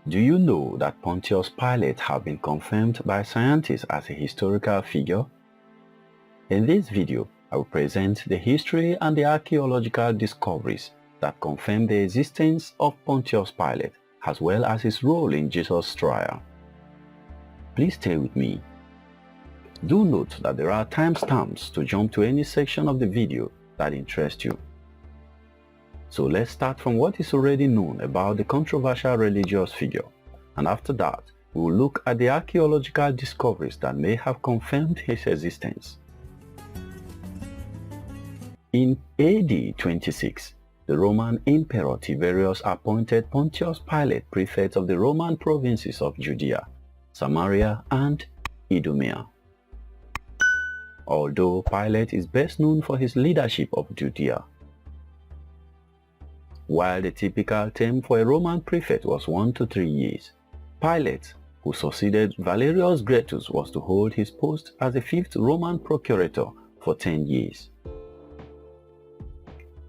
Do you know that Pontius Pilate has been confirmed by scientists as a historical figure? In this video, I will present the history and the archaeological discoveries that confirm the existence of Pontius Pilate, as well as his role in Jesus' trial. Please stay with me. Do note that there are timestamps to jump to any section of the video that interests you. So let's start from what is already known about the controversial religious figure, and after that, we will look at the archaeological discoveries that may have confirmed his existence. In AD 26, the Roman Emperor Tiberius appointed Pontius Pilate prefect of the Roman provinces of Judea, Samaria, and Idumea. Although Pilate is best known for his leadership of Judea, while the typical term for a Roman prefect was 1 to 3 years, Pilate, who succeeded Valerius Gratus, was to hold his post as the 5th Roman procurator for 10 years.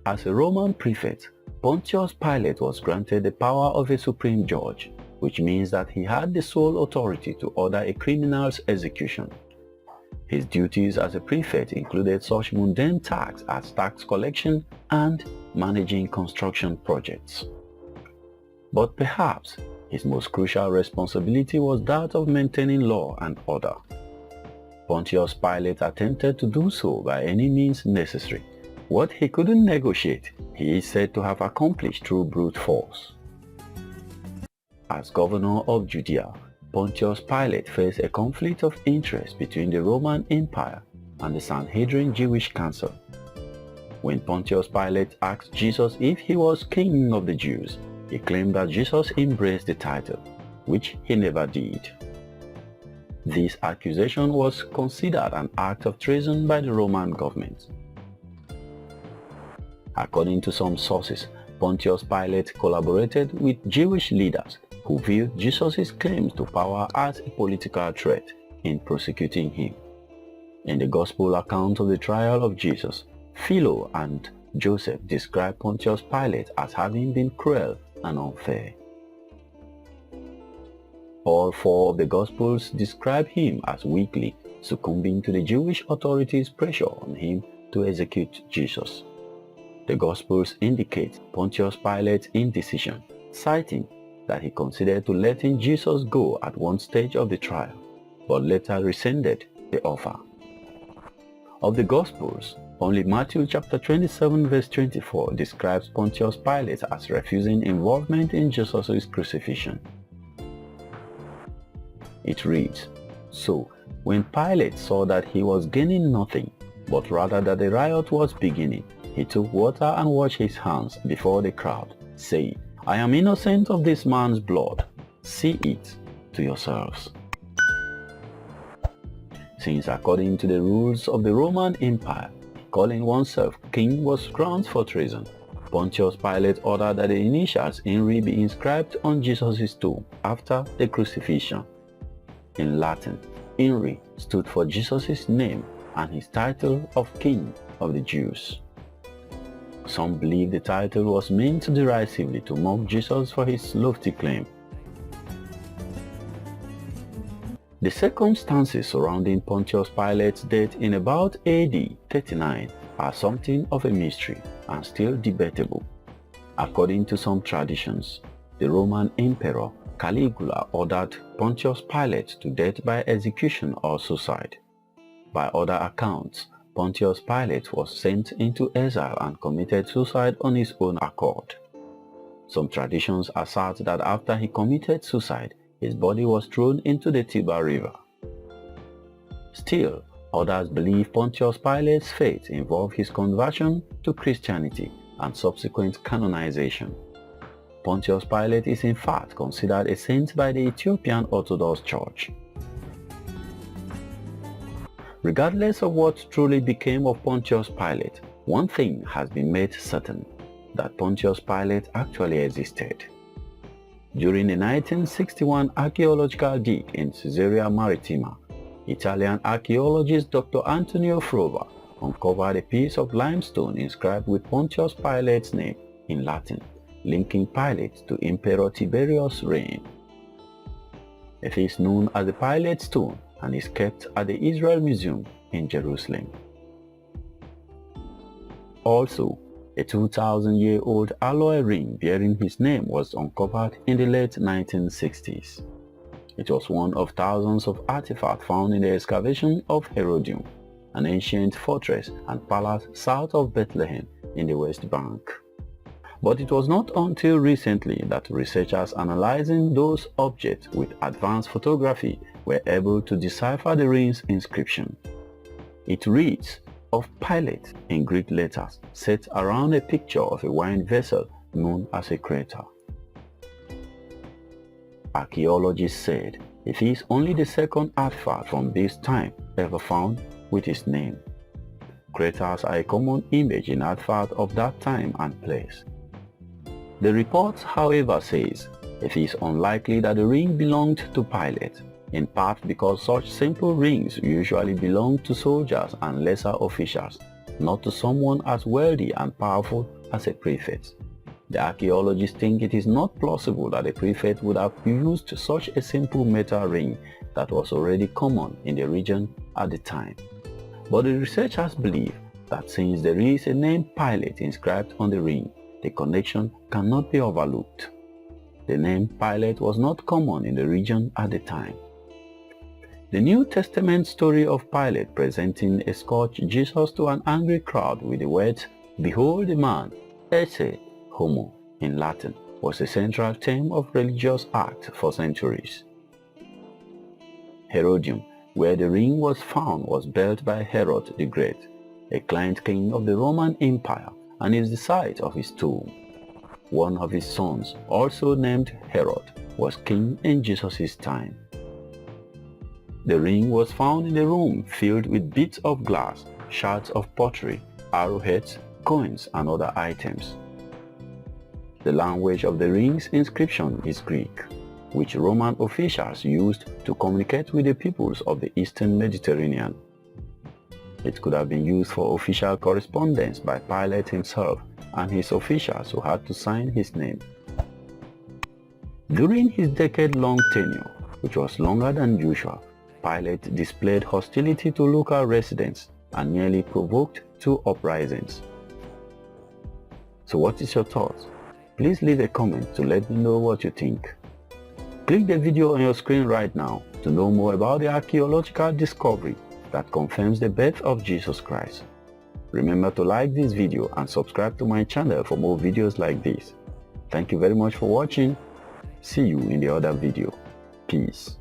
As a Roman prefect, Pontius Pilate was granted the power of a supreme judge, which means that he had the sole authority to order a criminal's execution. His duties as a prefect included such mundane tasks as tax collection and managing construction projects. But perhaps his most crucial responsibility was that of maintaining law and order. Pontius Pilate attempted to do so by any means necessary. What he couldn't negotiate, he is said to have accomplished through brute force. As governor of Judea, Pontius Pilate faced a conflict of interest between the Roman Empire and the Sanhedrin Jewish Council. When Pontius Pilate asked Jesus if he was king of the Jews, he claimed that Jesus embraced the title, which he never did. This accusation was considered an act of treason by the Roman government. According to some sources, Pontius Pilate collaborated with Jewish leaders who viewed Jesus' claims to power as a political threat in prosecuting him. In the Gospel account of the trial of Jesus, Philo and Joseph describe Pontius Pilate as having been cruel and unfair. All 4 of the Gospels describe him as weakly succumbing to the Jewish authorities' pressure on him to execute Jesus. The Gospels indicate Pontius Pilate's indecision, citing that he considered to letting Jesus go at one stage of the trial, but later rescinded the offer. Of the Gospels, only Matthew chapter 27 verse 24 describes Pontius Pilate as refusing involvement in Jesus' crucifixion. It reads, "So, when Pilate saw that he was gaining nothing, but rather that the riot was beginning, he took water and washed his hands before the crowd, saying, I am innocent of this man's blood. See it to yourselves." Since according to the rules of the Roman Empire, calling oneself king was grounds for treason, Pontius Pilate ordered that the initials INRI be inscribed on Jesus' tomb after the crucifixion. In Latin, INRI stood for Jesus' name and his title of King of the Jews. Some believe the title was meant derisively to mock Jesus for his lofty claim. The circumstances surrounding Pontius Pilate's death in about AD 39 are something of a mystery and still debatable. According to some traditions, the Roman Emperor Caligula ordered Pontius Pilate to death by execution or suicide. By other accounts, Pontius Pilate was sent into exile and committed suicide on his own accord. Some traditions assert that after he committed suicide, his body was thrown into the Tiber River. Still, others believe Pontius Pilate's fate involved his conversion to Christianity and subsequent canonization. Pontius Pilate is in fact considered a saint by the Ethiopian Orthodox Church. Regardless of what truly became of Pontius Pilate, one thing has been made certain, that Pontius Pilate actually existed. During the 1961 archaeological dig in Caesarea Maritima, Italian archaeologist Dr. Antonio Frova uncovered a piece of limestone inscribed with Pontius Pilate's name in Latin, linking Pilate to Emperor Tiberius' reign. It is known as the Pilate Stone and is kept at the Israel Museum in Jerusalem. Also, a 2,000-year-old alloy ring bearing his name was uncovered in the late 1960s. It was one of thousands of artifacts found in the excavation of Herodium, an ancient fortress and palace south of Bethlehem in the West Bank. But it was not until recently that researchers analyzing those objects with advanced photography were able to decipher the ring's inscription. It reads, "Of Pilate" in Greek letters set around a picture of a wine vessel known as a crater. Archaeologists said it is only the second artifact from this time ever found with his name. Craters are a common image in artifacts of that time and place. The report, however, says it is unlikely that the ring belonged to Pilate, in part because such simple rings usually belong to soldiers and lesser officials, not to someone as wealthy and powerful as a prefect. The archaeologists think it is not plausible that a prefect would have used such a simple metal ring that was already common in the region at the time. But the researchers believe that since there is a name Pilate inscribed on the ring, the connection cannot be overlooked. The name Pilate was not common in the region at the time. The New Testament story of Pilate presenting a scourged Jesus to an angry crowd with the words, "Behold the man, ecce homo" in Latin, was a central theme of religious acts for centuries. Herodium, where the ring was found, was built by Herod the Great, a client king of the Roman Empire, and is the site of his tomb. One of his sons, also named Herod, was king in Jesus' time. The ring was found in a room filled with bits of glass, shards of pottery, arrowheads, coins, and other items. The language of the ring's inscription is Greek, which Roman officials used to communicate with the peoples of the Eastern Mediterranean. It could have been used for official correspondence by Pilate himself and his officials who had to sign his name. During his decade-long tenure, which was longer than usual, Pilate displayed hostility to local residents and nearly provoked 2 uprisings. So what is your thoughts? Please leave a comment to let me know what you think. Click the video on your screen right now to know more about the archaeological discovery that confirms the birth of Jesus Christ. Remember to like this video and subscribe to my channel for more videos like this. Thank you very much for watching. See you in the other video. Peace.